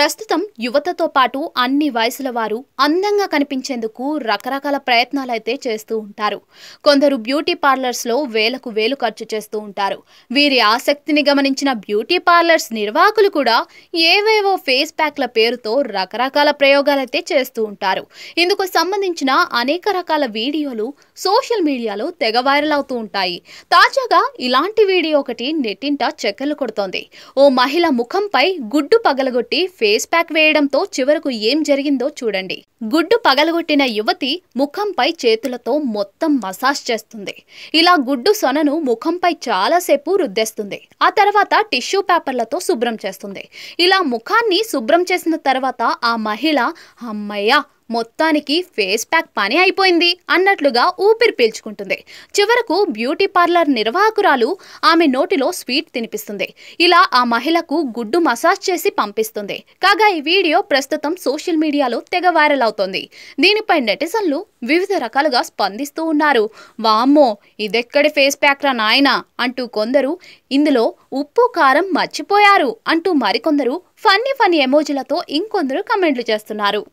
ప్రస్తుతం యువతతో పాటు అన్ని వయసుల వారు అందంగా కనిపించేందుకు రకరకాల ప్రయత్నాలైతే చేస్తూ ఉంటారు. కొందరు బ్యూటీ పార్లర్స్ లో వేలకు వేలు ఖర్చు చేస్తూ ఉంటారు. వీరి ఆసక్తిని గమనించిన బ్యూటీ పార్లర్స్ నిర్వాహకులు కూడా ఏవేవో ఫేస్ ప్యాక్ల పేరుతో రకరకాల ప్రయోగాలైతే చేస్తూ ఉంటారు. ఇందుకు సంబంధించిన అనేక రకాల వీడియోలు సోషల్ మీడియాలో తెగ వైరల్ అవుతూ ఉంటాయి. తాజాగా ఇలాంటి వీడియో ఒకటి నెట్టింట చక్కర్లు కొడుతోంది. ఓ మహిళ ముఖంపై గుడ్డు పగలగొట్టి ఫేస్ ప్యాక్ వేయడంతో చివరకు ఏం జరిగిందో చూడండి. గుడ్డు పగలగొట్టిన యువతి ముఖంపై చేతులతో మొత్తం మసాజ్ చేస్తుంది. ఇలా గుడ్డు సొనను ముఖంపై చాలాసేపు రుద్దేస్తుంది. ఆ తర్వాత టిష్యూ పేపర్లతో శుభ్రం చేస్తుంది. ఇలా ముఖాన్ని శుభ్రం చేసిన తర్వాత ఆ మహిళ అమ్మయ్య మొత్తానికి ఫేస్ ప్యాక్ పని అయిపోయింది అన్నట్లుగా ఊపిరి పీల్చుకుంటుంది. చివరకు బ్యూటీ పార్లర్ నిర్వాహకురాలు ఆమె నోటిలో స్వీట్ తినిపిస్తుంది. ఇలా ఆ మహిళకు గుడ్డు మసాజ్ చేసి పంపిస్తుంది. కాగా ఈ వీడియో ప్రస్తుతం సోషల్ మీడియాలో తెగ వైరల్ అవుతోంది. దీనిపై నెటిజన్లు వివిధ రకాలుగా స్పందిస్తూ ఉన్నారు. వామ్మో ఇదెక్కడి ఫేస్ ప్యాక్ రా నాయనా అంటూ కొందరు, ఇందులో ఉప్పు కారం మర్చిపోయారు అంటూ మరికొందరు ఫన్నీ ఎమోజీలతో ఇంకొందరు కమెంట్లు చేస్తున్నారు.